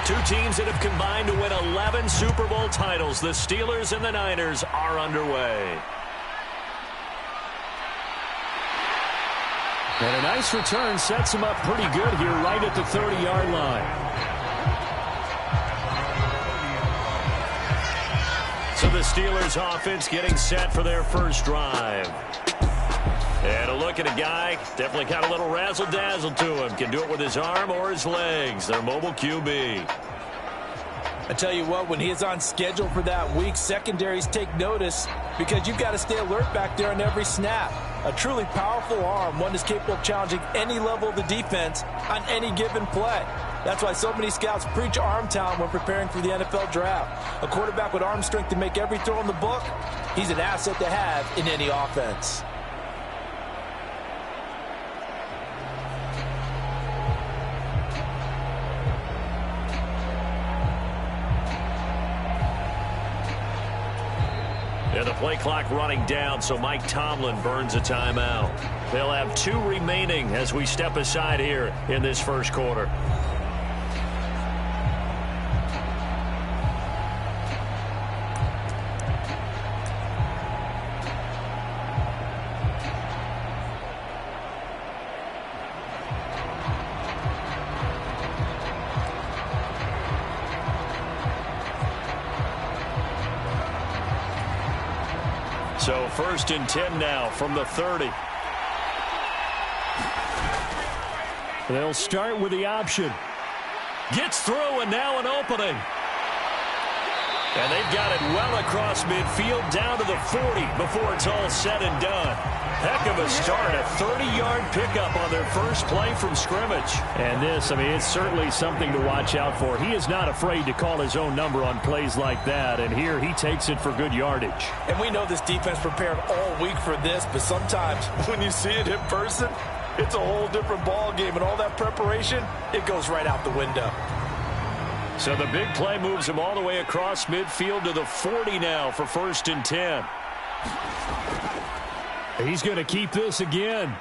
Two teams that have combined to win 11 Super Bowl titles. The Steelers and the Niners are underway. And a nice return sets him up pretty good here right at the 30-yard line. So the Steelers offense getting set for their first drive. And a look at a guy, definitely got a little razzle-dazzle to him. Can do it with his arm or his legs. Their mobile QB. I tell you what, when he is on schedule for that week, secondaries take notice because you've got to stay alert back there on every snap. A truly powerful arm, one is capable of challenging any level of the defense on any given play. That's why so many scouts preach arm talent when preparing for the NFL draft. A quarterback with arm strength to make every throw in the book, he's an asset to have in any offense. And the play clock running down, so Mike Tomlin burns a timeout. They'll have 2 remaining as we step aside here in this first quarter. So first and 10 now from the 30. They'll start with the option. Gets through and now an opening. And they've got it well across midfield down to the 40 before it's all said and done. Heck of a start, a 30-yard pickup on their first play from scrimmage. And this, I mean, it's certainly something to watch out for. He is not afraid to call his own number on plays like that, and here he takes it for good yardage. And we know this defense prepared all week for this, but sometimes when you see it in person, it's a whole different ball game, and all that preparation, it goes right out the window. So the big play moves him all the way across midfield to the 40 now for first and 10. He's going to keep this again.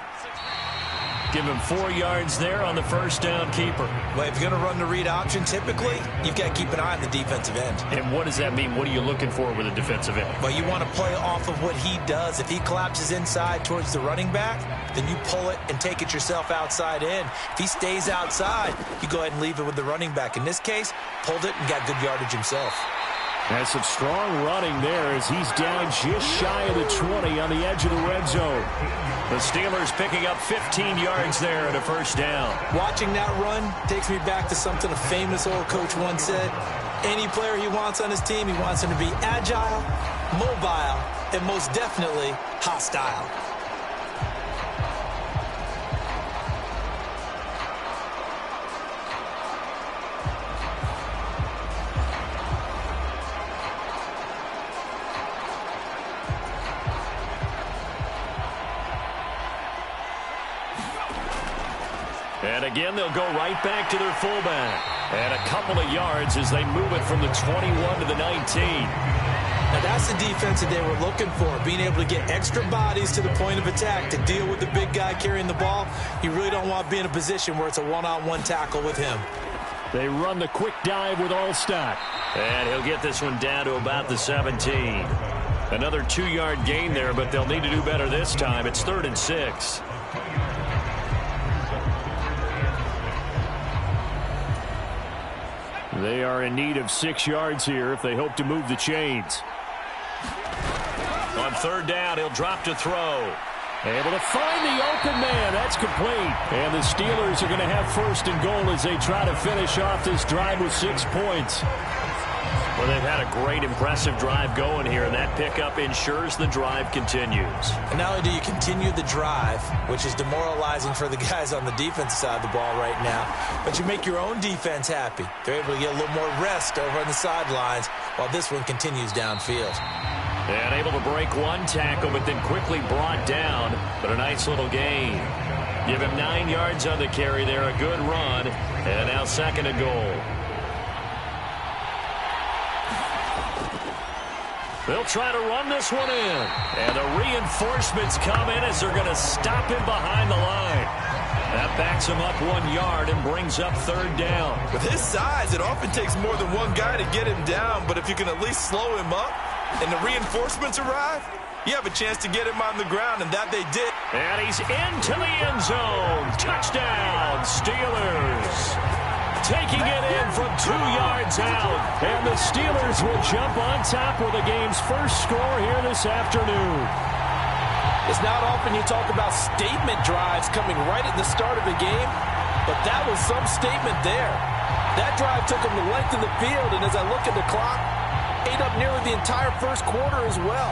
Give him 4 yards there on the first down keeper. Well, if you're going to run the read option, typically, you've got to keep an eye on the defensive end. And what does that mean? What are you looking for with a defensive end? Well, you want to play off of what he does. If he collapses inside towards the running back, then you pull it and take it yourself outside in. If he stays outside, you go ahead and leave it with the running back. In this case, pulled it and got good yardage himself. That's some strong running there as he's down just shy of the 20 on the edge of the red zone. The Steelers picking up 15 yards there at a first down. Watching that run takes me back to something a famous old coach once said. Any player he wants on his team, he wants him to be agile, mobile, and most definitely hostile. And again, they'll go right back to their fullback. And a couple of yards as they move it from the 21 to the 19. Now that's the defense that they were looking for, being able to get extra bodies to the point of attack to deal with the big guy carrying the ball. You really don't want to be in a position where it's a one-on-one tackle with him. They run the quick dive with Allstott. And he'll get this one down to about the 17. Another 2-yard gain there, but they'll need to do better this time. It's 3rd and 6. They are in need of 6 yards here if they hope to move the chains. On 3rd down, he'll drop to throw. Able to find the open man. That's complete. And the Steelers are going to have 1st and goal as they try to finish off this drive with 6 points. Well, they've had a great, impressive drive going here, and that pickup ensures the drive continues. And not only do you continue the drive, which is demoralizing for the guys on the defensive side of the ball right now, but you make your own defense happy. They're able to get a little more rest over on the sidelines while this one continues downfield. And able to break one tackle, but then quickly brought down, but a nice little gain. Give him 9 yards on the carry there, a good run, and now 2nd and goal. They'll try to run this one in. And the reinforcements come in as they're going to stop him behind the line. That backs him up 1 yard and brings up third down. With his size, it often takes more than one guy to get him down, but if you can at least slow him up and the reinforcements arrive, you have a chance to get him on the ground, and that they did. And he's into the end zone. Touchdown, Steelers. Taking it in from 2 yards out. And the Steelers will jump on top with the game's first score here this afternoon. It's not often you talk about statement drives coming right at the start of the game, but that was some statement there. That drive took them the length of the field, and as I look at the clock, ate up nearly the entire first quarter as well.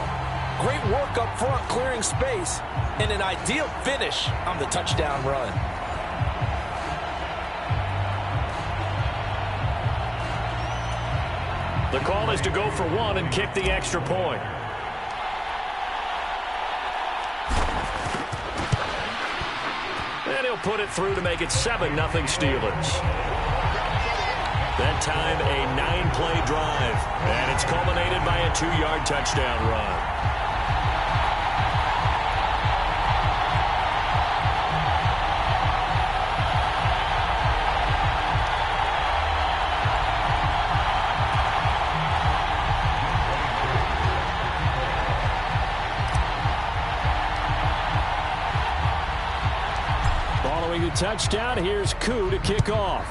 Great work up front, clearing space, and an ideal finish on the touchdown run. The call is to go for one and kick the extra point. And he'll put it through to make it 7-0 Steelers. That time a 9-play drive, and it's culminated by a 2-yard touchdown run. Following the touchdown, here's Koo to kick off.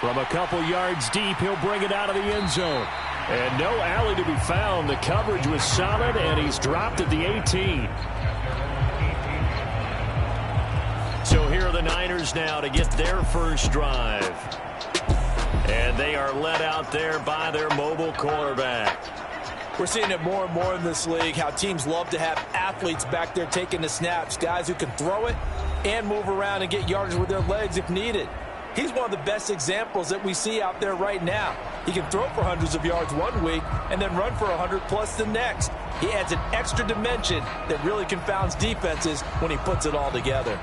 From a couple yards deep, he'll bring it out of the end zone. And no alley to be found. The coverage was solid, and he's dropped at the 18. So here are the Niners now to get their first drive. And they are led out there by their mobile quarterback. We're seeing it more and more in this league, how teams love to have athletes back there taking the snaps, guys who can throw it and move around and get yardage with their legs if needed. He's one of the best examples that we see out there right now. He can throw for hundreds of yards one week and then run for 100+ the next. He adds an extra dimension that really confounds defenses when he puts it all together.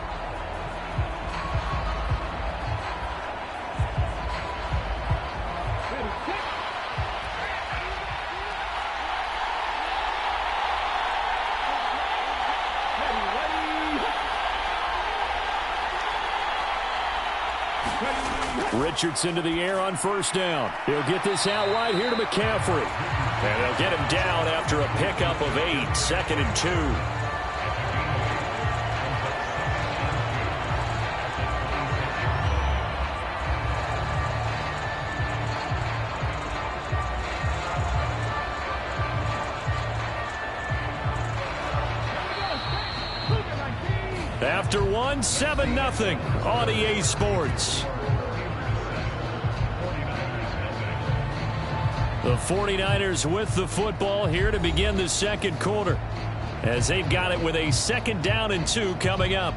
Richardson to the air on first down. He'll get this out wide here to McCaffrey. And they'll get him down after a pickup of 8, 2nd and 2. After one, 7-0 on EA Sports. The 49ers with the football here to begin the second quarter, as they've got it with a 2nd down and 2 coming up.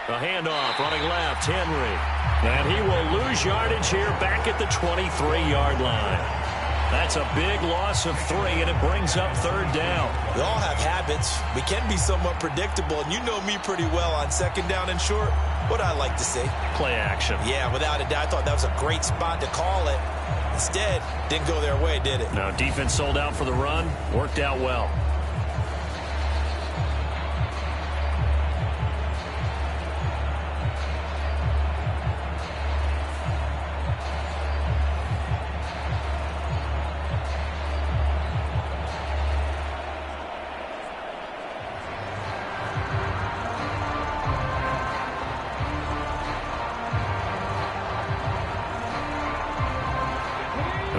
A handoff running left, Henry. And he will lose yardage here back at the 23-yard line. That's a big loss of 3, and it brings up 3rd down. We all have habits. We can be somewhat predictable, and you know me pretty well on 2nd down and short. What I like to say? Play action. Yeah, without a doubt. I thought that was a great spot to call it. Instead, didn't go their way, did it? No, defense sold out for the run. Worked out well.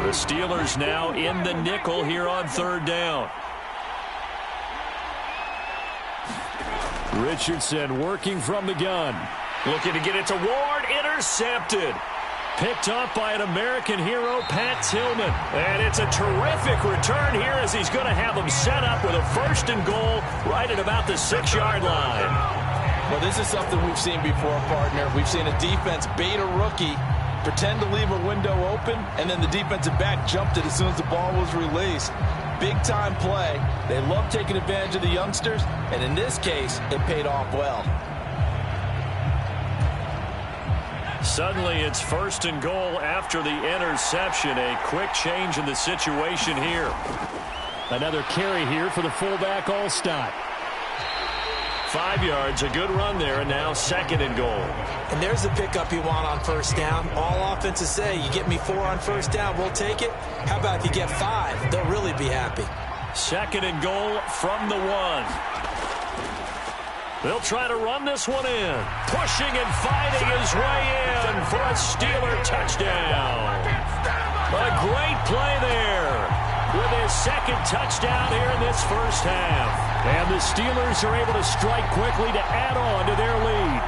The Steelers now in the nickel here on 3rd down. Richardson working from the gun. Looking to get it to Ward. Intercepted. Picked off by an American hero, Pat Tillman. And it's a terrific return here as he's going to have them set up with a 1st and goal right at about the 6-yard line. Well, this is something we've seen before, partner. We've seen a defense bait a rookie Pretend to leave a window open, and then the defensive back jumped it as soon as the ball was released. Big-time play. They love taking advantage of the youngsters, and in this case, it paid off well. Suddenly, it's 1st and goal after the interception. A quick change in the situation here. Another carry here for the fullback Allstott. 5 yards, a good run there, and now 2nd and goal. And there's the pickup you want on 1st down. All offenses say, you get me 4 on 1st down, we'll take it. How about if you get 5? They'll really be happy. 2nd and goal from the 1. They'll try to run this one in. Pushing and fighting his way in for a Steeler touchdown. A great play there with his 2nd touchdown here in this first half. And the Steelers are able to strike quickly to add on to their lead.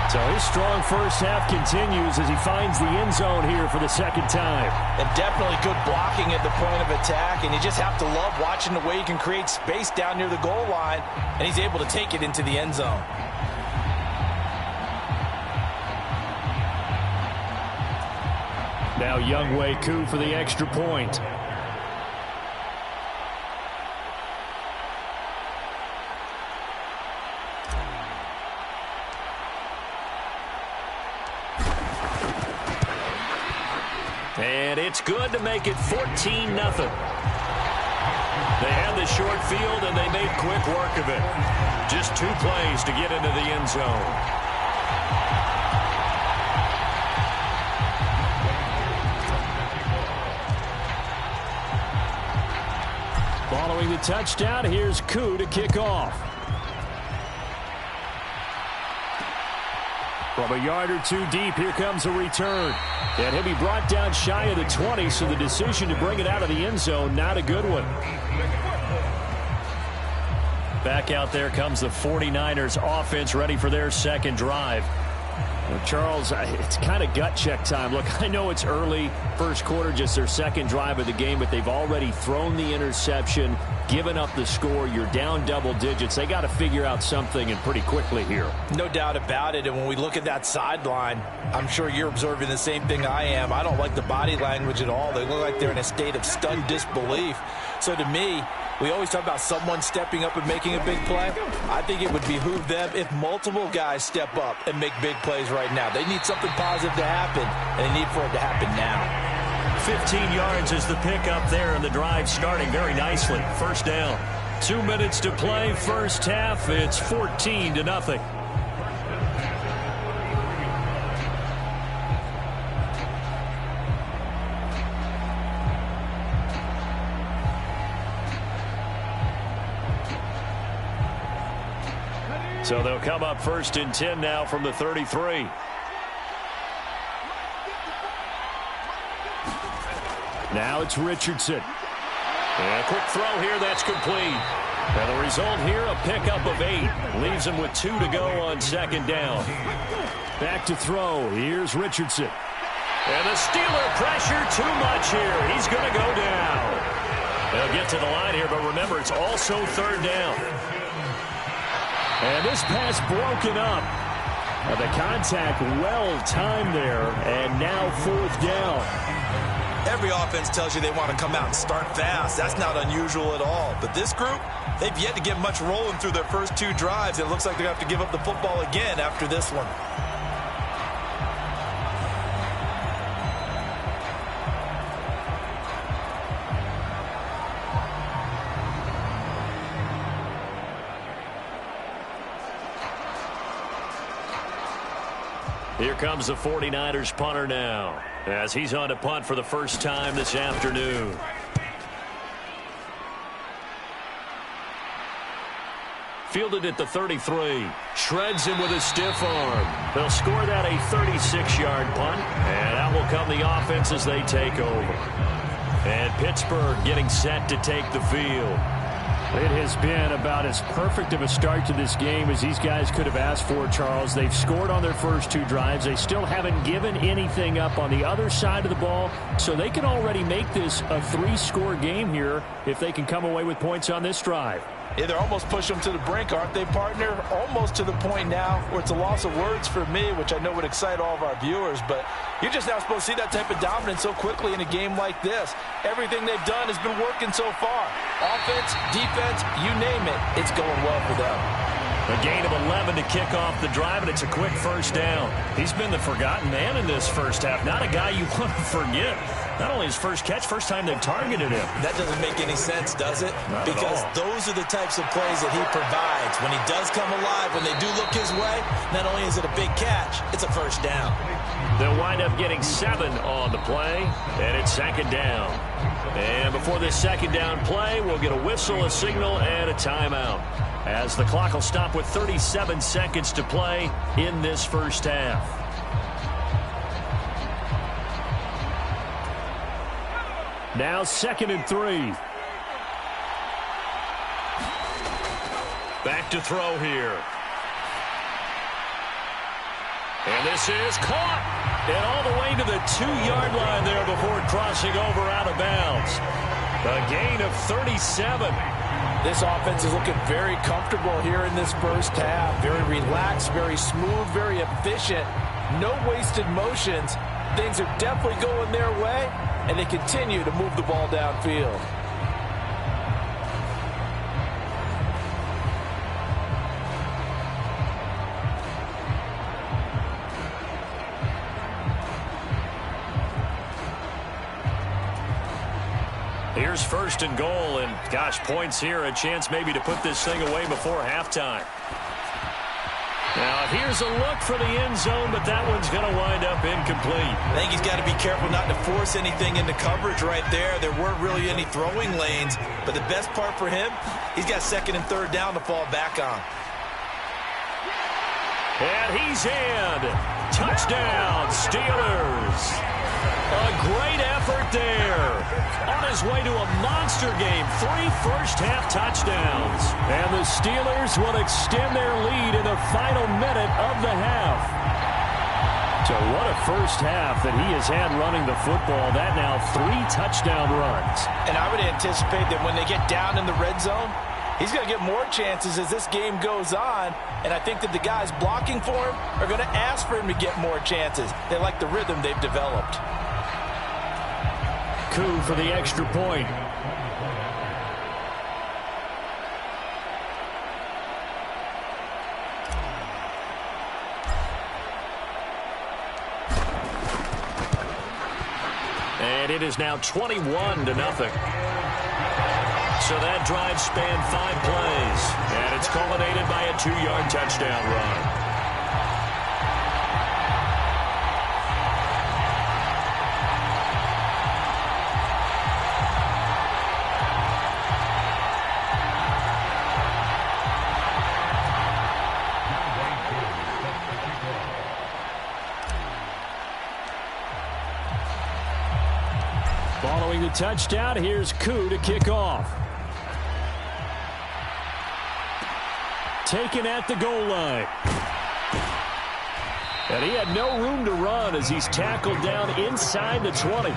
So his strong first half continues as he finds the end zone here for the 2nd time. And definitely good blocking at the point of attack, and you just have to love watching the way he can create space down near the goal line, and he's able to take it into the end zone. Now Younghoe Koo for the extra point. And it's good to make it 14-0. They had the short field, and they made quick work of it. Just 2 plays to get into the end zone. Following the touchdown, here's Koo to kick off. From a yard or 2 deep, here comes a return. And he'll be brought down shy of the 20, so the decision to bring it out of the end zone, not a good one. Back out there comes the 49ers offense, ready for their 2nd drive. Well, Charles, it's kind of gut check time. Look, I know it's early, first quarter, just their 2nd drive of the game, but they've already thrown the interception, given up the score. You're down double digits. They got to figure out something, and pretty quickly here. No doubt about it, and when we look at that sideline, I'm sure you're observing the same thing I am. I don't like the body language at all. They look like they're in a state of stunned disbelief. So to me, we always talk about someone stepping up and making a big play. I think it would behoove them if multiple guys step up and make big plays right now. They need something positive to happen, and they need for it to happen now. 15 yards is the pickup there, and the drive starting very nicely. 1st down. 2 minutes to play, first half. It's 14-0. So they'll come up 1st and 10 now from the 33. Now it's Richardson. And a quick throw here, that's complete. And the result here, a pickup of 8. Leaves him with 2 to go on 2nd down. Back to throw. Here's Richardson. And the Steeler pressure too much here. He's going to go down. They'll get to the line here, but remember, it's also 3rd down. And this pass broken up. The contact well timed there, and now 4th down. Every offense tells you they want to come out and start fast. That's not unusual at all. But this group, they've yet to get much rolling through their first 2 drives. It looks like they're going to have to give up the football again after this one. Here comes the 49ers punter now, as he's on to punt for the first time this afternoon. Fielded at the 33. Shreds him with a stiff arm. They'll score that a 36-yard punt, and out will come the offense as they take over. And Pittsburgh getting set to take the field. It has been about as perfect of a start to this game as these guys could have asked for, Charles. They've scored on their first 2 drives. They still haven't given anything up on the other side of the ball, so they can already make this a 3-score game here if they can come away with points on this drive. Yeah, they're almost pushing them to the brink, aren't they, partner? Almost to the point now where it's a loss of words for me, which I know would excite all of our viewers, but you're just not supposed to see that type of dominance so quickly in a game like this. Everything they've done has been working so far. Offense, defense, you name it, it's going well for them. A gain of 11 to kick off the drive, and it's a quick first down. He's been the forgotten man in this first half. Not a guy you want to forget. Not only his first catch, first time they've targeted him. That doesn't make any sense, does it? Not because at all. Those are the types of plays that he provides. When he does come alive, when they do look his way, not only is it a big catch, it's a first down. They'll wind up getting 7 on the play, and it's second down. And before this second down play, we'll get a whistle, a signal, and a timeout, as the clock will stop with 37 seconds to play in this first half. Now 2nd and 3. Back to throw here. And this is caught. And all the way to the 2-yard line there before crossing over out of bounds. A gain of 37. This offense is looking very comfortable here in this first half. Very relaxed, very smooth, very efficient. No wasted motions. Things are definitely going their way, and they continue to move the ball downfield. Here's 1st and goal, and gosh, points here, a chance maybe to put this thing away before halftime. Now, here's a look for the end zone, but that one's going to wind up incomplete. I think he's got to be careful not to force anything into coverage right there. There weren't really any throwing lanes, but the best part for him, he's got 2nd and 3rd down to fall back on. And he's in. Touchdown, Steelers. A great effort there. On his way to a monster game. 3 first-half touchdowns. And the Steelers will extend their lead in the final minute of the half. So what a first half that he has had running the football. That now 3 touchdown runs. And I would anticipate that when they get down in the red zone, he's going to get more chances as this game goes on. And I think that the guys blocking for him are going to ask for him to get more chances. They like the rhythm they've developed. Coup for the extra point. And it is now 21-0. So that drive spanned 5 plays. And it's culminated by a 2-yard touchdown run. Following the touchdown, here's Koo to kick off. Taken at the goal line. And he had no room to run as he's tackled down inside the 20.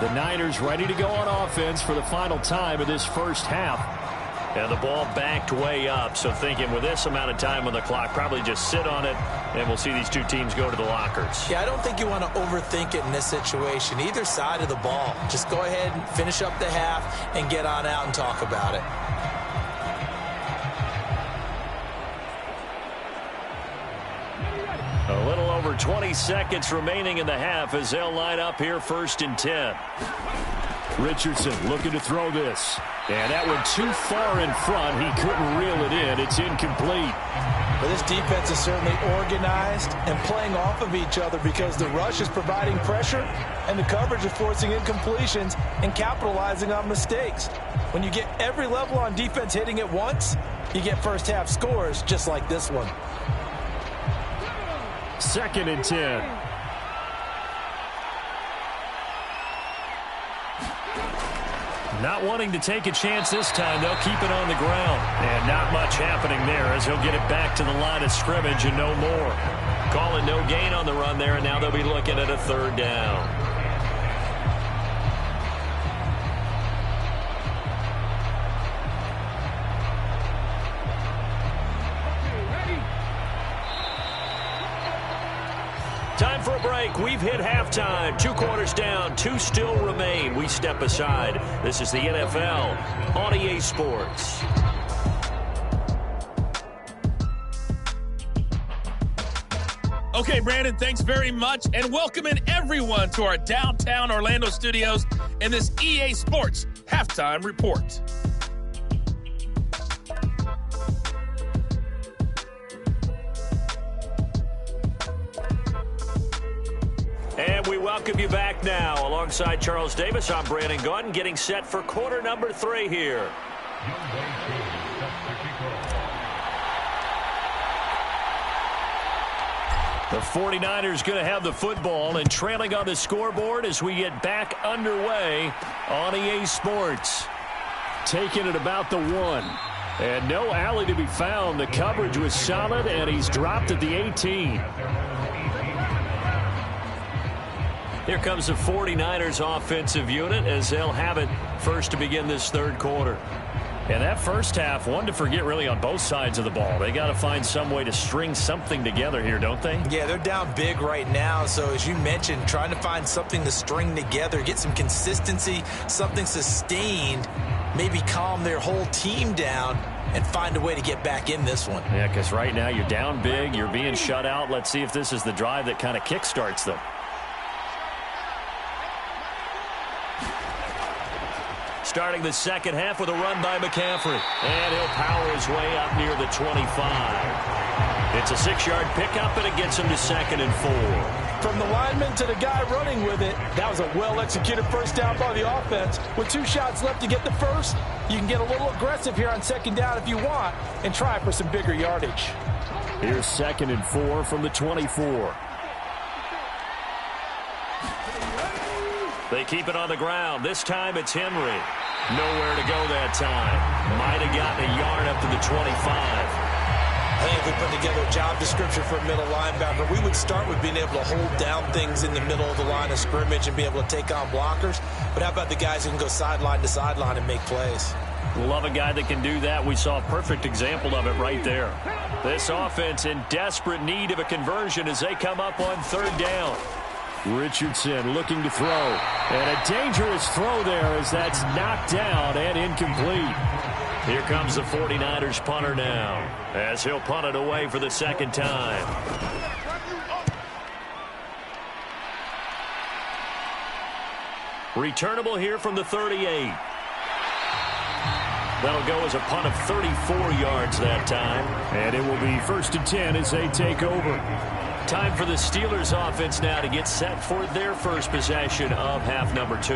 The Niners ready to go on offense for the final time of this first half. And the ball backed way up, so thinking with this amount of time on the clock, probably just sit on it, and we'll see these two teams go to the lockers. Yeah, I don't think you want to overthink it in this situation. Either side of the ball. Just go ahead and finish up the half and get on out and talk about it. A little over 20 seconds remaining in the half as they'll line up here 1st and 10. Richardson looking to throw this. And that went too far in front. He couldn't reel it in. It's incomplete. But this defense is certainly organized and playing off of each other because the rush is providing pressure and the coverage is forcing incompletions and capitalizing on mistakes. When you get every level on defense hitting at once, you get first half scores just like this one. 2nd and 10. Not wanting to take a chance this time. They'll keep it on the ground. And not much happening there as he'll get it back to the line of scrimmage and no more. Calling no gain on the run there, and now they'll be looking at a 3rd down. back. We've hit halftime. 2 quarters down. 2 still remain. We step aside. This is the NFL on EA Sports. Okay, Brandon, thanks very much, and welcome in everyone to our downtown Orlando studios in this EA Sports Halftime Report. And we welcome you back now. Alongside Charles Davis, I'm Brandon Gaudin, getting set for quarter number 3 here. The 49ers going to have the football and trailing on the scoreboard as we get back underway on EA Sports. Taking it about the 1. And no alley to be found. The coverage was solid, and he's dropped at the 18. Here comes the 49ers offensive unit as they'll have it first to begin this third quarter. And that first half, one to forget really on both sides of the ball. They got to find some way to string something together here, don't they? Yeah, they're down big right now. So as you mentioned, trying to find something to string together, get some consistency, something sustained, maybe calm their whole team down and find a way to get back in this one. Yeah, because right now you're down big, you're being shut out. Let's see if this is the drive that kind of kickstarts them. Starting the second half with a run by McCaffrey. And he'll power his way up near the 25. It's a 6-yard pickup, and it gets him to 2nd and 4. From the lineman to the guy running with it, that was a well-executed first down by the offense. With 2 shots left to get the first, you can get a little aggressive here on 2nd down if you want and try for some bigger yardage. Here's 2nd and 4 from the 24. They keep it on the ground. This time it's Henry. Nowhere to go that time. Might have gotten a yard up to the 25. I think if we put together a job description for a middle linebacker, we would start with being able to hold down things in the middle of the line of scrimmage and be able to take on blockers. But how about the guys who can go sideline to sideline and make plays? Love a guy that can do that. We saw a perfect example of it right there. This offense in desperate need of a conversion as they come up on 3rd down. Richardson looking to throw. And a dangerous throw there as that's knocked down and incomplete. Here comes the 49ers punter now as he'll punt it away for the 2nd time. Returnable here from the 38. That'll go as a punt of 34 yards that time. And it will be 1st and 10 as they take over. Time for the Steelers offense now to get set for their first possession of half number 2.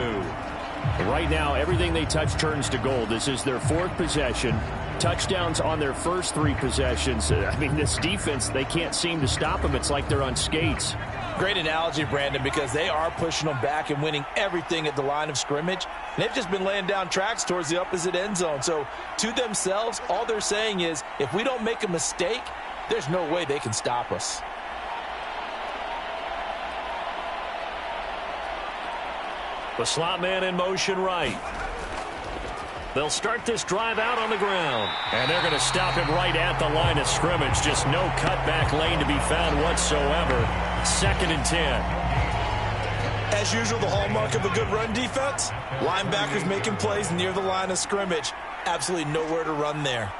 Right now, everything they touch turns to gold. This is their 4th possession. Touchdowns on their first 3 possessions. I mean, this defense, they can't seem to stop them. It's like they're on skates. Great analogy, Brandon, because they are pushing them back and winning everything at the line of scrimmage. They've just been laying down tracks towards the opposite end zone. So to themselves, all they're saying is, if we don't make a mistake, there's no way they can stop us. The slot man in motion right. They'll start this drive out on the ground. And they're going to stop him right at the line of scrimmage. Just no cutback lane to be found whatsoever. 2nd and 10. As usual, the hallmark of a good run defense, linebackers making plays near the line of scrimmage. Absolutely nowhere to run there.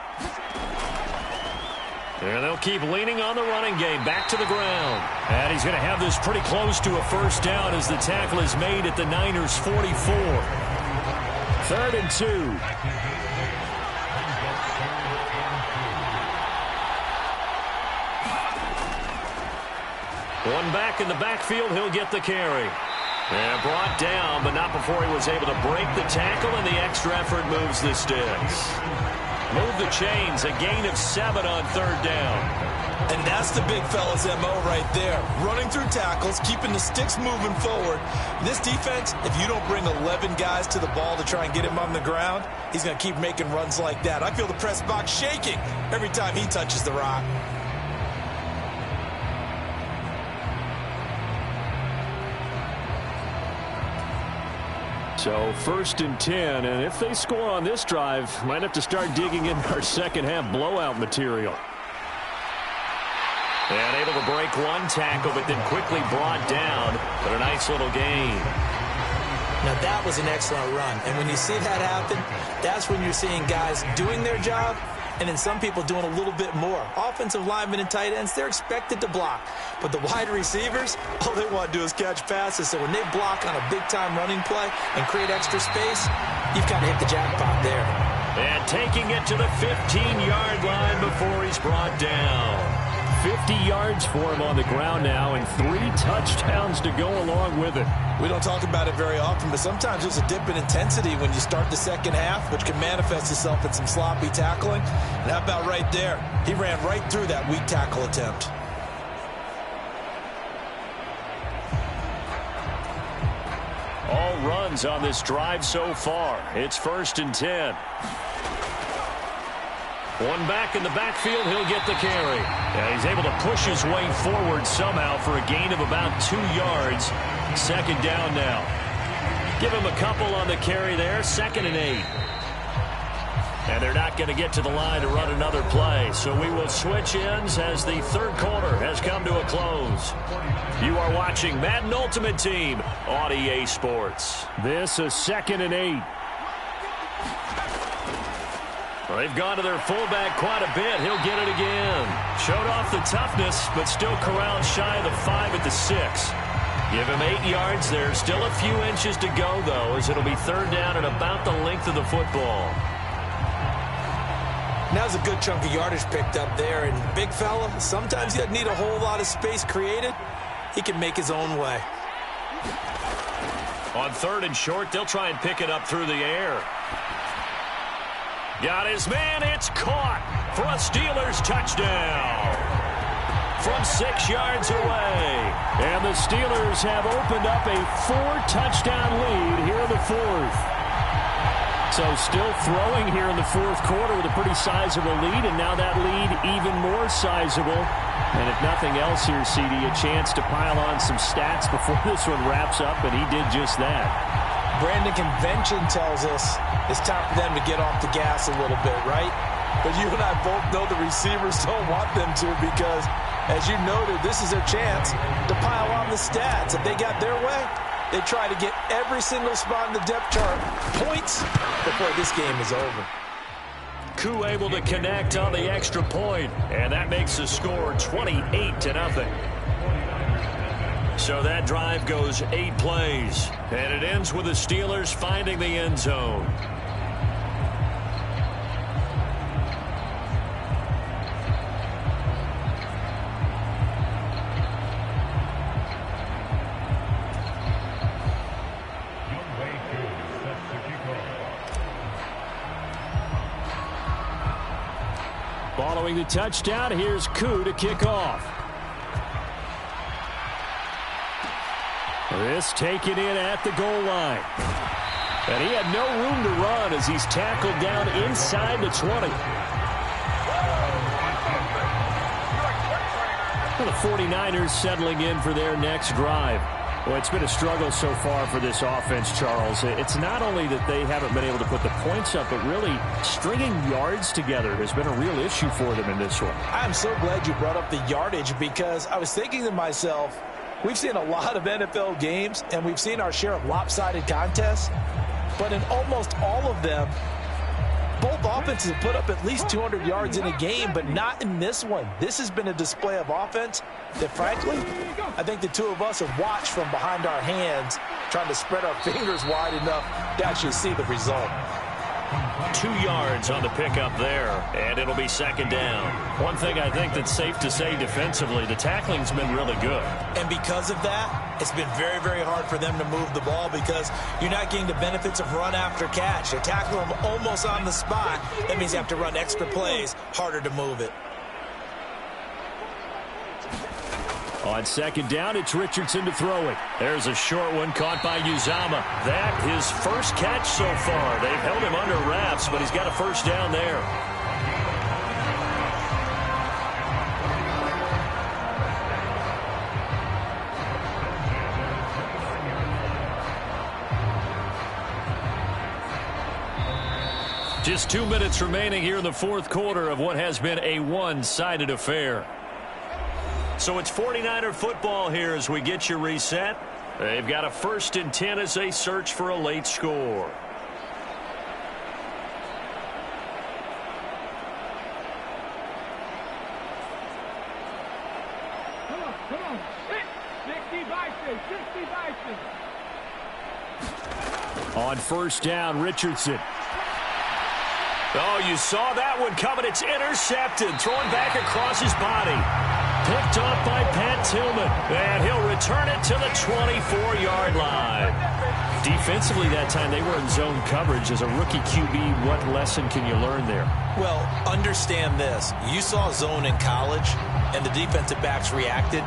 And they'll keep leaning on the running game. Back to the ground. And he's going to have this pretty close to a first down as the tackle is made at the Niners' 44. 3rd and 2. One back in the backfield. He'll get the carry. And brought down, but not before he was able to break the tackle, and the extra effort moves the sticks. Move the chains, a gain of 7 on 3rd down. And that's the big fella's MO right there. Running through tackles, keeping the sticks moving forward. This defense, if you don't bring 11 guys to the ball to try and get him on the ground, he's going to keep making runs like that. I feel the press box shaking every time he touches the rock. So 1st and 10, and if they score on this drive, might have to start digging in our second half blowout material. And able to break one tackle, but then quickly brought down. But a nice little gain. Now, that was an excellent run. And when you see that happen, that's when you're seeing guys doing their job and then some people doing a little bit more. Offensive linemen and tight ends, they're expected to block. But the wide receivers, all they want to do is catch passes. So when they block on a big-time running play and create extra space, you've kind of hit the jackpot there. And taking it to the 15-yard line before he's brought down. 50 yards for him on the ground now and 3 touchdowns to go along with it. We don't talk about it very often, but sometimes there's a dip in intensity when you start the second half, which can manifest itself in some sloppy tackling. And how about right there? He ran right through that weak tackle attempt. All runs on this drive so far. It's 1st and 10. One back in the backfield, he'll get the carry. And he's able to push his way forward somehow for a gain of about 2 yards. 2nd down now. Give him a couple on the carry there. 2nd and 8. And they're not going to get to the line to run another play. So we will switch ends as the 3rd quarter has come to a close. You are watching Madden Ultimate Team on EA Sports. This is 2nd and 8. Well, they've gone to their fullback quite a bit. He'll get it again. Showed off the toughness, but still corralled shy of the 5 at the 6. Give him 8 yards there. Still a few inches to go, though, as it'll be 3rd down and about the length of the football. Now's a good chunk of yardage picked up there. And big fella, sometimes he doesn't need a whole lot of space created. He can make his own way. On 3rd and short, they'll try and pick it up through the air. Got his man. It's caught for a Steelers touchdown from 6 yards away. And the Steelers have opened up a 4-touchdown lead here in the 4th. So still throwing here in the 4th quarter with a pretty sizable lead, and now that lead even more sizable. And if nothing else here, CD, a chance to pile on some stats before this one wraps up, and he did just that. Brandon, convention tells us it's time for them to get off the gas a little bit, right? But you and I both know the receivers don't want them to because, as you noted, this is their chance to pile on the stats. If they got their way, they try to get every single spot in the depth chart points before this game is over. Koo able to connect on the extra point, and that makes the score 28-0. So that drive goes 8 plays, and it ends with the Steelers finding the end zone. Following the touchdown, here's Koo to kick off. This taken in at the goal line. And he had no room to run as he's tackled down inside the 20. Well, the 49ers settling in for their next drive. Well, it's been a struggle so far for this offense, Charles. It's not only that they haven't been able to put the points up, but really stringing yards together has been a real issue for them in this one. I'm so glad you brought up the yardage because I was thinking to myself, we've seen a lot of NFL games, and we've seen our share of lopsided contests. But in almost all of them, both offenses have put up at least 200 yards in a game, but not in this one. This has been a display of offense that, frankly, I think the two of us have watched from behind our hands, trying to spread our fingers wide enough to actually see the result. 2 yards on the pickup there, and it'll be 2nd down. One thing I think that's safe to say defensively, the tackling's been really good. And because of that, it's been very, very hard for them to move the ball because you're not getting the benefits of run after catch. They tackle them almost on the spot. That means you have to run extra plays, harder to move it. On 2nd down, it's Richardson to throw it. There's a short one caught by Uzama. That his first catch so far. They've held him under wraps, but he's got a 1st down there. Just 2 minutes remaining here in the 4th quarter of what has been a one-sided affair. So it's 49er football here as we get you reset. They've got a 1st and 10 as they search for a late score. Come on. 60 Bison. On 1st down, Richardson. Oh, you saw that one coming. It's intercepted. Throwing back across his body. Picked off by Pat Tillman. And he'll return it to the 24-yard line. Defensively that time, they were in zone coverage. As a rookie QB, what lesson can you learn there? Well, understand this. You saw zone in college, and the defensive backs reacted,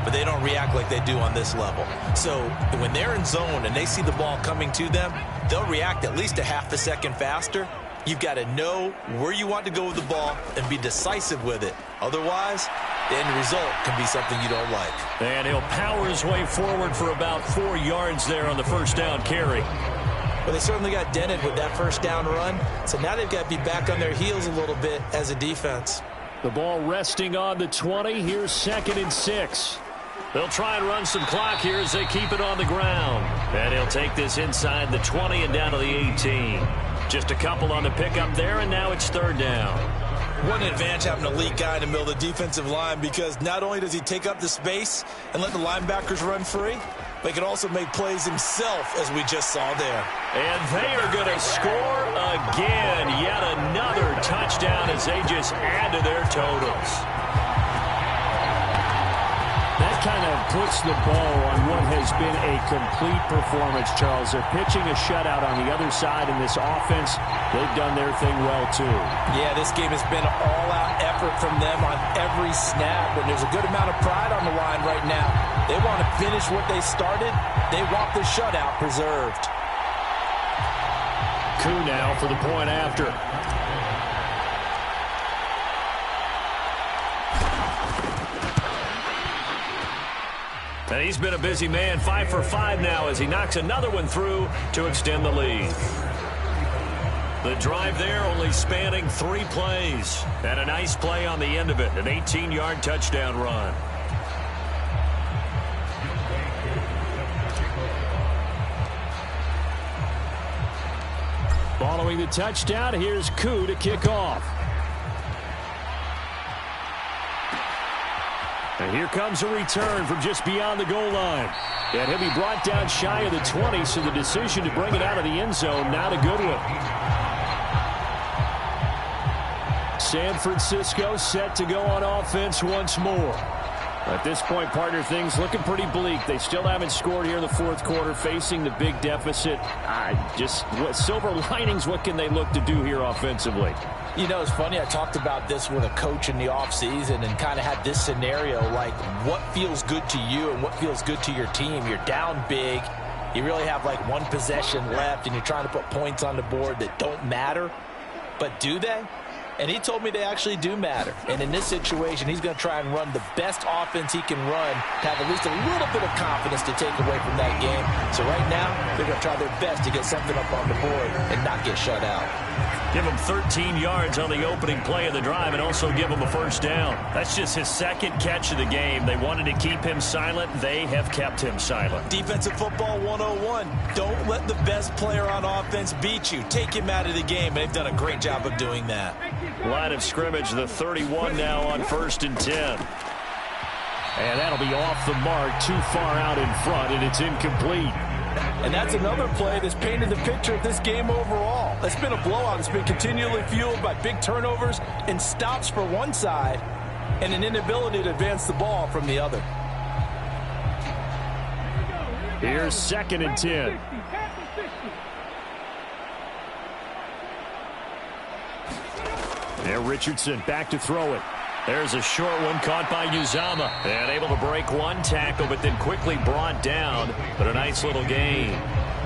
but they don't react like they do on this level. So when they're in zone and they see the ball coming to them, they'll react at least a half a second faster. You've got to know where you want to go with the ball and be decisive with it. Otherwise, the end result can be something you don't like. And he'll power his way forward for about 4 yards there on the 1st down carry. Well, they certainly got dented with that 1st down run. So now they've got to be back on their heels a little bit as a defense. The ball resting on the 20. Here's 2nd and 6. They'll try and run some clock here as they keep it on the ground. And he'll take this inside the 20 and down to the 18. Just a couple on the pickup there, and now it's 3rd down. What an advantage having an elite guy in the middle of the defensive line, because not only does he take up the space and let the linebackers run free, but he can also make plays himself, as we just saw there. And they are going to score again. Yet another touchdown as they just add to their totals. That kind of puts the bow on what has been a complete performance, Charles. They're pitching a shutout on the other side in this offense. They've done their thing well, too. Yeah, this game has been an all-out effort from them on every snap, and there's a good amount of pride on the line right now. They want to finish what they started. They want the shutout preserved. Koo now for the point after. And he's been a busy man, 5 for 5 now as he knocks another one through to extend the lead. The drive there only spanning 3 plays. And a nice play on the end of it, an 18-yard touchdown run. Following the touchdown, here's Koo to kick off. And here comes a return from just beyond the goal line. And he'll be brought down shy of the 20, so the decision to bring it out of the end zone, not a good one. San Francisco set to go on offense once more. At this point, partner, things looking pretty bleak. They still haven't scored here in the 4th quarter, facing the big deficit. What silver linings, what can they look to do here offensively? You know, it's funny, I talked about this with a coach in the offseason and kind of had this scenario, like what feels good to you and what feels good to your team. You're down big. You really have like 1 possession left, and you're trying to put points on the board that don't matter. But do they? And he told me they actually do matter. And in this situation, he's going to try and run the best offense he can run to have at least a little bit of confidence to take away from that game. So right now, they're going to try their best to get something up on the board and not get shut out. Give him 13 yards on the opening play of the drive and also give him a 1st down. That's just his 2nd catch of the game. They wanted to keep him silent. They have kept him silent. Defensive football 101. Don't let the best player on offense beat you. Take him out of the game. They've done a great job of doing that. Line of scrimmage, the 31 now on 1st and 10. And that'll be off the mark, too far out in front, and it's incomplete. And that's another play that's painted the picture of this game overall. It's been a blowout. It's been continually fueled by big turnovers and stops for one side and an inability to advance the ball from the other. Here's 2nd and 10. There, Richardson back to throw it. There's a short one caught by Uzama. And able to break 1 tackle, but then quickly brought down. But a nice little gain.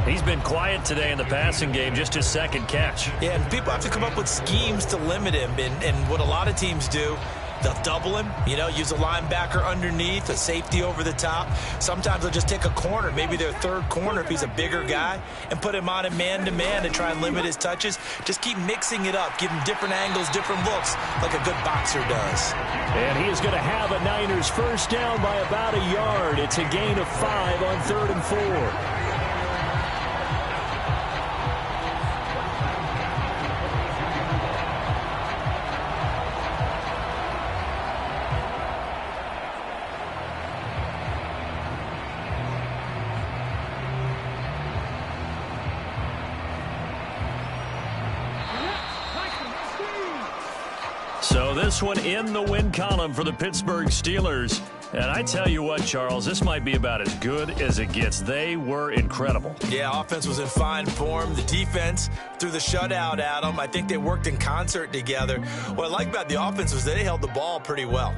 He's been quiet today in the passing game, just his 2nd catch. Yeah, and people have to come up with schemes to limit him. And what a lot of teams do They'll double him, use a linebacker underneath, a safety over the top. Sometimes they'll just take a corner, maybe their third corner if he's a bigger guy, and put him on a man-to-man to try and limit his touches. Just keep mixing it up, give him different angles, different looks, like a good boxer does. And he is going to have a Niners first down by about a yard. It's a gain of 5 on 3rd and 4. So this one in the win column for the Pittsburgh Steelers. And I tell you what, Charles, this might be about as good as it gets. They were incredible. Yeah, offense was in fine form. The defense threw the shutout at them. I think they worked in concert together. What I like about the offense was they held the ball pretty well.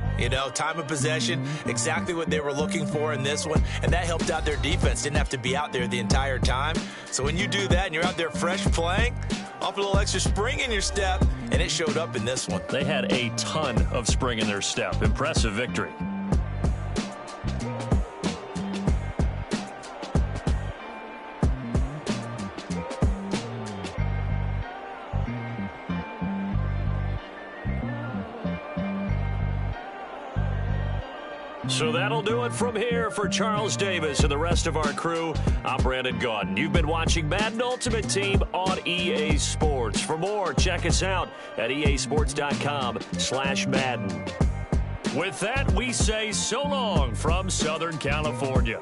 Time of possession, exactly what they were looking for in this one. And that helped out their defense. Didn't have to be out there the entire time. So when you do that and you're out there fresh playing, off a little extra spring in your step, and it showed up in this one. They had a ton of spring in their step. Impressive victory. So that'll do it from here for Charles Davis and the rest of our crew. I'm Brandon Gaudin. You've been watching Madden Ultimate Team on EA Sports. For more, check us out at easports.com/Madden. With that, we say so long from Southern California.